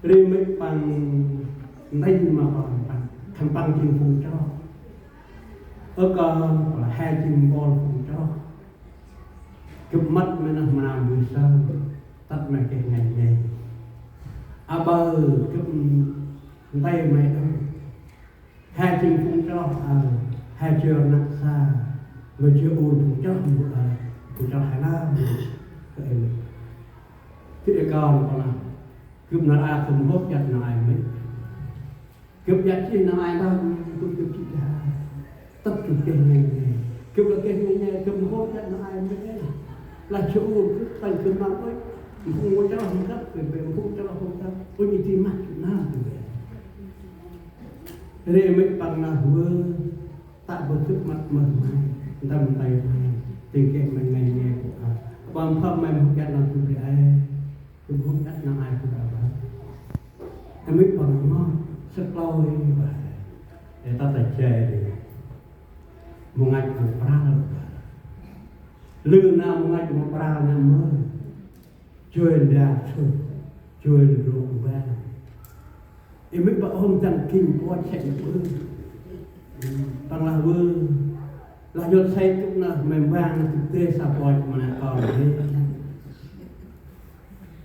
remix bằng nên mà còn bằng thằng bằng chim phun cho ở còn là hai chim bol phun cho chụp mắt mới là mà làm buổi sáng tắt mày cái ngày này bơ chụp tay mày đâu hai chim phun cho hai chiều nặng xa người chưa ôn phun cho Hải Nam cái còn là cướp nó ra không hốt giặt nó ai mấy cướp giặt chứ nó ai đâu tôi cướp chị ra tất cả cái này cướp là cái này cướp hốt giặt nó ai mấy là chỗ cướp tay cướp mang ấy không có cho không cấp về không cho không cấp có gì thì mặc chúng ta rồi mấy bằng là vừa tại bữa trước mặt mở mai tầm tay mai tình cảm mình ngày nghe của bằng phẩm mình không giặt làm tôi ai tôi không giặt nó ai cũng đâu em biết bằng nó rất lâu như vậy để ta phải chè đi một ngày của pra lương nào một ngày của pra năm mới truyền đạt truyền rụng vang em biết bảo hôm chẳng kim qua chạy vương bằng là vương là do xây cũng là mềm vang thực tế sao coi mà lại còn thế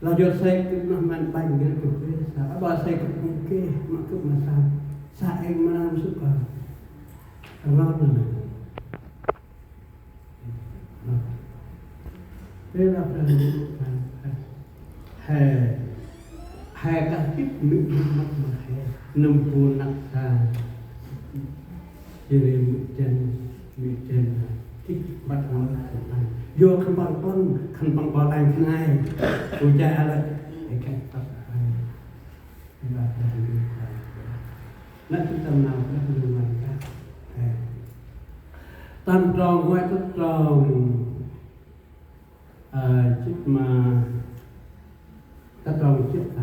là do xây cũng là mạnh bành cái thực tế sao bà xây cũng ok mà cũng là sao sao anh mà làm suốt cả ngon rồi thế là hai cái ít nữ mắt mà hai nằm buồn nặng xa chỉ để mũi chân thích bắt nó vô khăn bằng con khăn bằng bò lành khăn ai tôi cha là cái cách tập là nó chúng ta nào cũng được làm các tam tròn quay tất tròn chiếc mà tất tròn chiếc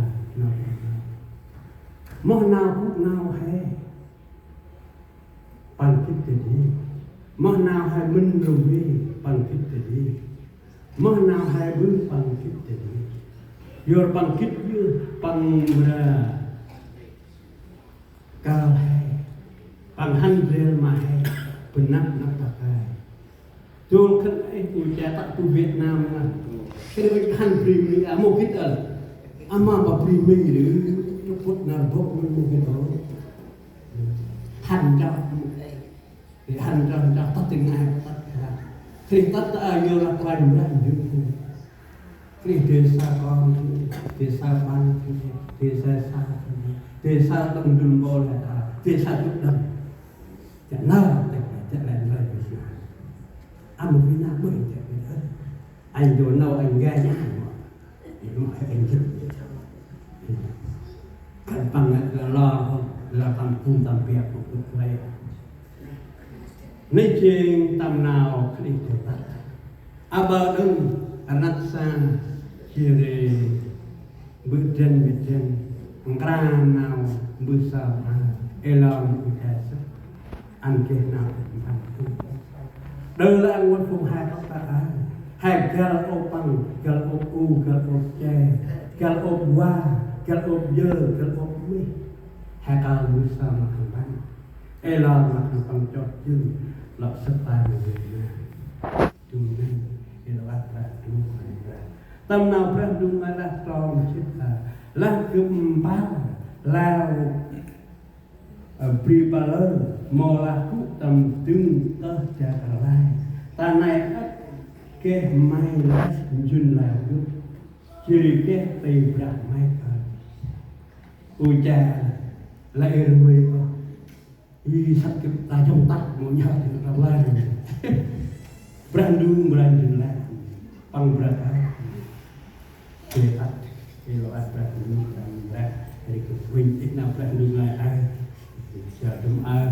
món nào cũng nào hay bằng kích tự đi món nào hay minh rồi đi bằng kích tự đi món nào hay bưng bằng kích tự đi vừa bằng kích như bằng cao hay bằng hành rêu mà hay bên nắp bạc hay tôi khăn ấy tôi trẻ tại tôi Việt Nam mà cái đấy hành primi một kích mà bà primi nữa nó phút nào bốc một cái đó hành cho thì hành cho tất tình ai tất cả thì tất cả nhiều là quay ra những cái tiền xa con tiền xa ban tiền xa xa tiền xa tâm đun bò là tiền xa chút đầm chẳng nào chẳng lại lời của chị ăn một cái nào mới chẳng biết hết anh đồ nào anh gai nhá mà anh giúp cái bằng là lo không là tầm phun tầm việc của tôi vậy nên trên tầm nào cái điều ta bờ đừng nát xa chia về bước chân ra nào bước sau elon cái ăn cái nào ăn đây là anh muốn phun hai các bạn hai gal ô bằng gal ô u gal ô che gal ô qua gal ô dơ gal ô mi hai gal bước sau mà không bán elon mà không bằng cho chừng lọt sắp tay người chung nên cái đó là chung phải tâm nào phải chung là tròn chết là cụm bao lao preparer mò là cú tầm tương tơ cha cả lai ta này ắt cái mai lá dùn là lúc chỉ cái tì đặt mai cả ôi cha lại rồi đi sắp cái ta trong tắt một nhau thì nó lại brandung là bằng berapa cái tắt cái loại brandung là cái quỳnh ít nào brandung là ai chờ đúng ai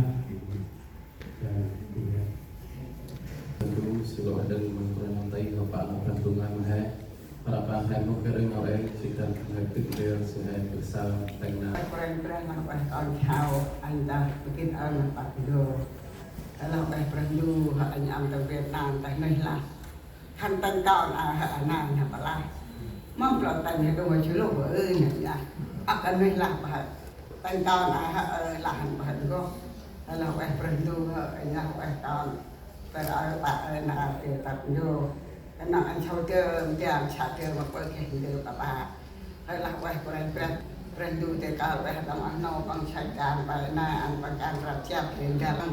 Dulu silo ada mengkurang tay bapak lapan tungan hai harapan hai mau kering orang sekitar ngerti dia sehai besar tengah perang apa chào anh ta bikin Pak Do kalau perang dulu hanya antar Việt Nam tại nơi là khăn tăng cao là nan là bà lai mempelajari dengan celok ya akan melah bahas tentang lahan bahas ko kalau perlu ya tahun berapa nak tertentu karena ansau dia cakap apa kehidupan apa kalau perlu tekal dalam no pengsajian pada pengkan rakyat dalam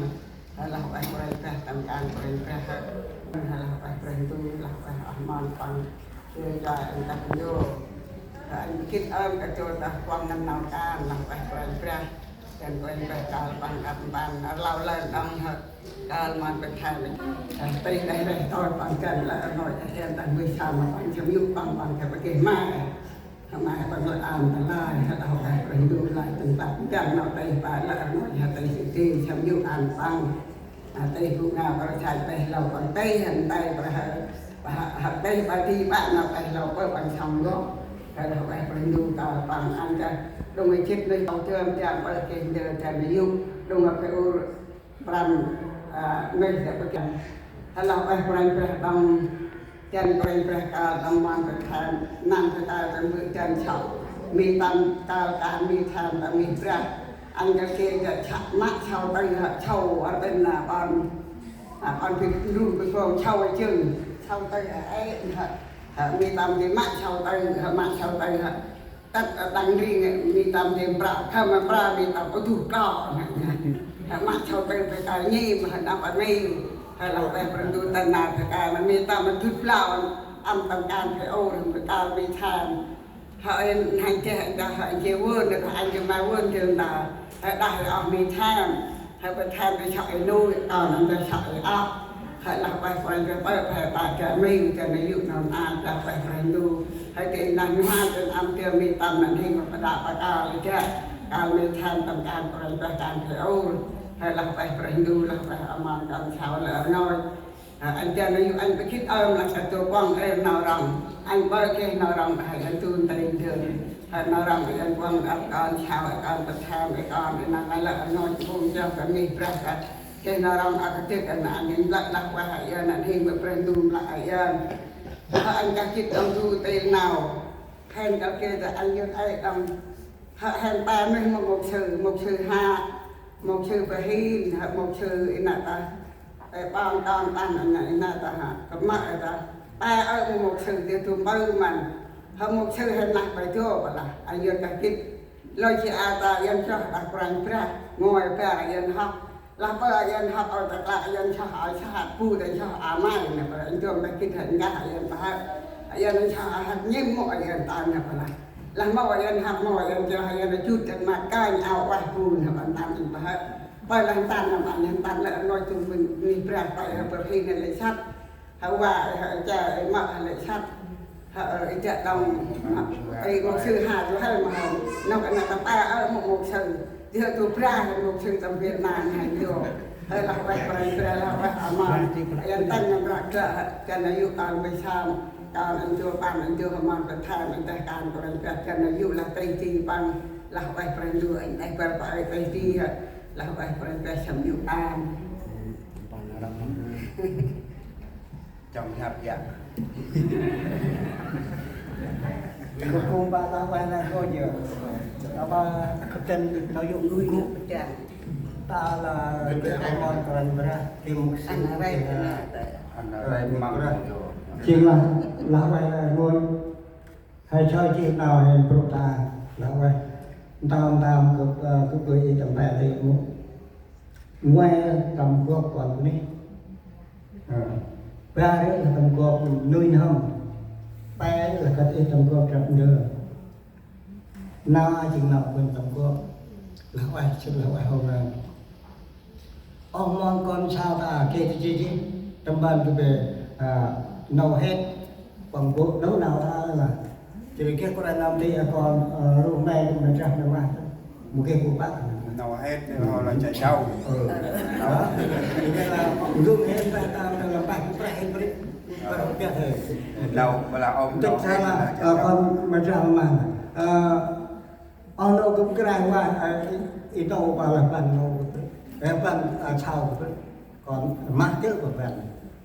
kalau perintah tentang perintah kalau perlu lah aman pang kerja entah yo kita kecil dah kuang nau kan lah perintah dan perintah kal pangkat ban lau lau dong kal man perintah perintah tahun pangkat lah noi yang tak bisa pang jemuk pang bagaimanaมาบางคนอ่านแต่ละเราไปดูลายต่างๆอย่างเราไปป่าละหน่อยฮะแต่สิ่งที่ชำยุอ่านฟังแต่ผู้งานประชาชนเราคนเต้หันไปประหารเต้บางทีบ้านเราไปเราก็บางช่องก็เราไปดูต่อฟังอันจะลงไปคิดในเอาเชื่อมจากประเทศเดินจากในยุคลงมาไปอุปรันไม่เสียประกันถ้าเราไปปรันต้องจันประกาศตำวันประธานนั่งประกาศจำมือจันเฉามีตำกาการมีทานมีพระอันกเกจะฉักมัดเฉาตั้งเฉาอันเป็นอันเป็นรุ่นเป็นของเฉาจึงเฉาตั้งมีตำที่มัดเฉาตั้งมัดเฉาตั้งตั้งรีมีตำที่ปราเข้ามาปรามีตำก็ถูกก้อมัดเฉาตั้งประกาศยี่มันนับอันนี้เราไปประดูตนาประการมันมีตามันทุบเล่าอันต้องการไปโอ้ถึงประการมีทานเขาเอ็นให้เจ้าให้เจ้าวุ่นแล้วก็ให้เจ้ามาวุ่นเดินมาได้เอามีทานให้ไปทานไปฉายนู่นตอนนั้นไปฉายอ้าวให้เราไปฟังจะเปิดแผ่ปากจะไม่จะไม่ยุบนอนอ่านจะไปฟังดูให้เกิดนั้นมาจนอันเดียวมีตามนั้นที่มันประดับประการเลยแค่การมีทานต้องการประการไปโอ้ให้เราไปประดูเราไปเอามาตอนเช้าแล้วน้อยอันเจ้าในอันไปคิดเอาหลักตัวกว้างเอ็นนอรังอันเปิดแค่นอรังให้อันตูนเติมเถิดให้นอรังอันกว้างอันก่อนเช้าอันประทานไปก่อนนั่นแหละน้อยพุ่งเจ้าก็มีประกาศแค่นอรังอันเจ้ากันอันนี้หลักว่าให้อันนั้นให้มาประดูหลักอันถ้าอันก็คิดเอาดูเติมนาวแทนก็แค่จะอันยืดไอ้ดำแทนแปลไม่มาหมกชื่อห้าmột sư phải hin một sư nè ta ban ban ban nè ta ha cái mặt ta ta ở một sư thì tụi bay mình hơn một sư hình nặng phải cho bà là anh dân cả kịp lôi chị ta dân cho đặt răng ra ngồi ra dân học làm bao dân học ở tất cả dân cho hỏi cho hạt pu để cho mai nè bà anh cho cái kịp hình ra dân bà dân cho hạt nhiễm mọi dân ta nè bà là làm mọi dân học mọi dân cho hay là chút chân mặt cái ao quay buồn là bạn làm gì mà hết bây giờ tan là bạn nhân tan lại nói chung mình bẹt phải là bởi vì này lại sắt hậu quả chờ mặc lại sắt chợ đồng ấy một sư hà cho hay mà nó cái là ta ở một sư thì tôi ra một sư tầm Việt Nam này nhiều hay là phải là phải mà dân tăng làm ra cái này yêu cầu về saoการอันเดียวปันอันเดียวมันเป็นทางอันแต่การบริการกันอยู่ละตีตีปังละไปประดูอันไอ้ไปตีละไปประดูสมยุตานปันนะครับจำทับอย่างก็คงบาตาไปนะก็เยอะแต่ว่าเต็มเราอยู่ลุยกุจังตาละเด็กมอนกันนะที่มุกสิงอะไรนะอันอะไรมั่งจริงlàไปงนให้ช่วยจีบเราเห็นโปรตาเราไปตามก็เคยจำได้เลยมุกงวยทำกบก่อนนี้ไปเรื่องทำกบนุ้ยน้ำไปเรื่องก็ที่ทำกบจับเนื้อน่าจริงเราเป็นทำกบเราไปชุดเราไปห้องนั้นออกมองก่อนชาวตาเกจิจิตำบันก็เป็นnấu hết bằng bột nấu nào ra là chỉ cái con làm thì còn hôm nay cũng là trăm năm mà một cái bột bát nấu hết họ là chạy sâu đó thì cái là dùng hết ta làm bát cũng phải hết đấy và không biết thôi đâu mà là ông thực ra là còn mà ra mà ông đâu cũng cái này qua ít đâu vào là phần sau còn mát chứ của bạn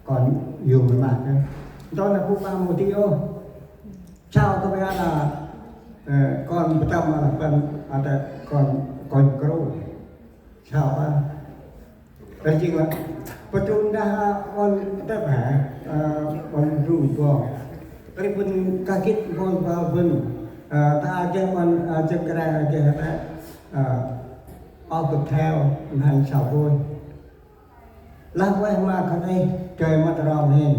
còn nhiều người bạn đó là phụ ba một tiêu chào các bạn là con trong là phần còn cừu chào ba đây chính làประชุมđã on tất cả on rủi ro cái bên các cái con vào bên ta cái con chân cái này cái này ở cực theo hành sào thôi là quay mà cái này trời mặt ròng hình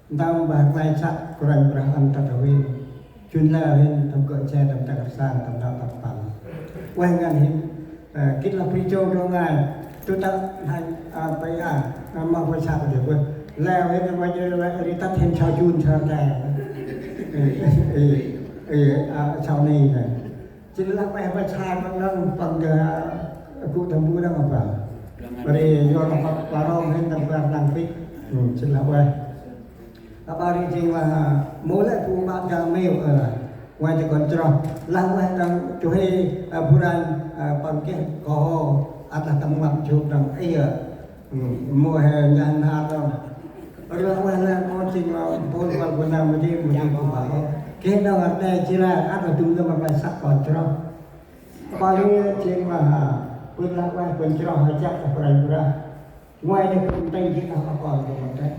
đang bạc lai sắt quanh berahan tatawin chuyên la hình tầm cỡ che tầm tạc sang tầm đạo tầm bằng quay ngàn hình kết là phi châu trong ngày chúng ta hành bây mà phải sao được quên leo hết bây giờ đi tắt thêm sao chun sao đè sau này này chỉ là quay phải sai bằng bằng cụ thầm vui đang ở vào và đi do nó vào rong hết tầm vàng đang phích chỉ là quay apa ni jing là mỗi lại phụ bạn ra mail ở ngoài thì còn tròn là ngoài đang chú hay bulan bằng cái có ada teman chụp đang ấy mua hàng ngàn hạt đâu rồi ngoài là con jing là bốn vào bên nào mà đi cũng bảo cái đó ở đây chỉ là ada trung tâm mà phải sắc còn tròn bao nhiêu jing là bên là ngoài bên tròn hay chắc là phải ra ngoài thì cũng tay chỉ là còn còn đấy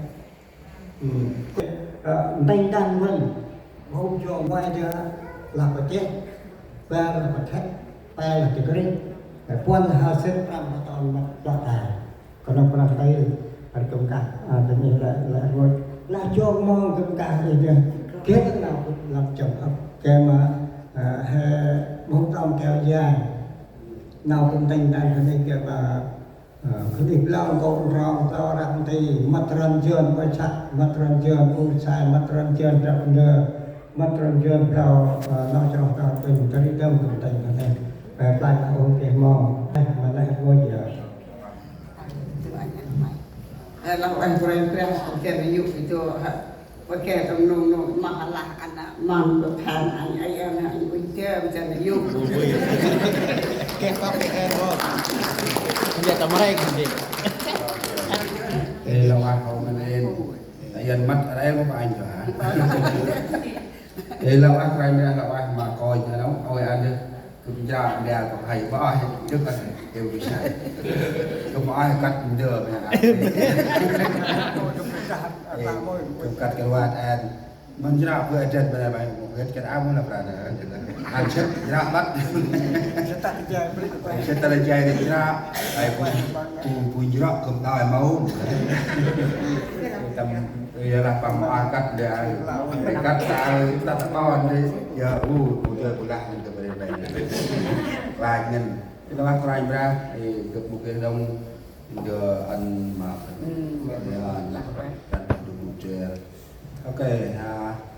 tay đan vân hôm cho ngoài cho là phải chết ba là phải thách ba là cái cái quan là hà sinh làm là toàn mặt đọt đà còn ông làm tay phải công cả tự nhiên là rồi là cho mong công cả gì kìa kết nào cũng làm chồng ấp cái mà bông tôm kéo dài nào cũng tay đan cái này kìa và cái việc lao công rong lao rằng thì mặt trần trường quay chặt mặt trần trường cũng sai mặt trần trường trong giờ mặt trần trường vào lo cho tao từng cái đi đâu cũng tình cái này về lại là ôn tiền mò mà lại ngồi giờเราอันเรียนเรียนของแกอยู่ที่ตัวว่าแกต้องนุ่งมาละอันนั้นมันก็ทานอันไอ้อันนั้นวิเจอมันจะอยู่ แกก็ไปแค่รอ Dia tak main kan dia. Lo ăn không anh em tại dân mắt ở đây có anh rồi hả thì lâu ăn quay ra lâu ăn mà coi cho nó coi anh đi cũng ra đèo còn hay quá trước là đều bị sai không ai cắt được không cắt cái loạt anh mình ra vừa trên bên này một cái áo muốn làm là anh chết ra bắt sẽ ta lên chơi thì ra ai pun jerak kem tahu mau tầm giờ là bằng hoa cắt để cắt ta ta con đi giờ giờ của lại mình từ bên này vài nghìn cái nó quay ra thì được một cái đông giờ anh mà đúng chưa ok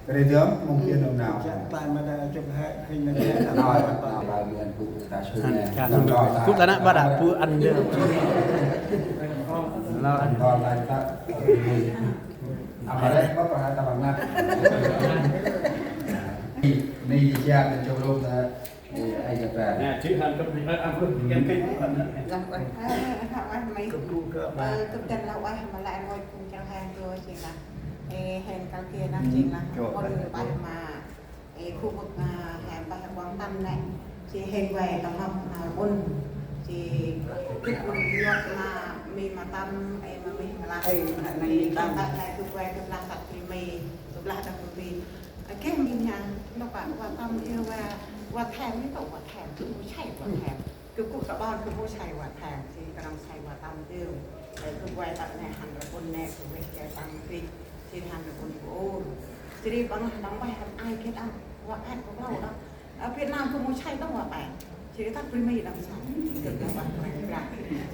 cái này tướng mong kia đâu nào tại mà chụp hình này nói là miền cụ ta chơi nè Cuk tak nak badak pu anda. lo anh còn lại ta ở đây có phải ta bằng nát ni cha bên châu đô ta ai nhập về nè chữ hành trong anh cũng cái làm quay họ ăn mấy cụm đu cơ cụm chân lâu ai mà lại ngồi cùng trong hàng rồi chỉ là hẹn cao kia nó chỉ là con người bay mà khu vực hàng bay quán tâm này chỉ hẹn về tổng hợp bún chỉ cái bún ngọt là mì mà tâm mà mì mà là mì tâm lại cứ về cứ làm sạch thì mì cứ làm được mì cái mì nhà nó bạn quan tâm yêuว่าแทนไม่ตกว่าแทนคือผู้ใช่ว่าแทนคือกูสะบ้านคือผู้ใช่ว่าแทนที่กำลังใช้ว่าตำเดิมแต่คือไว้ตัดในหันกับคนแน่คือไม่แก่ตำฟิกที่หันกับคนโอ้จะรีบเอาหนังไปทำไอ้แค่ตั้งว่าแอดของเราเนาะเวียดนามคือผู้ใช่ต้องว่าแปะที่ตั้งปริมีดังสันเกิดมาว่าแปลกๆ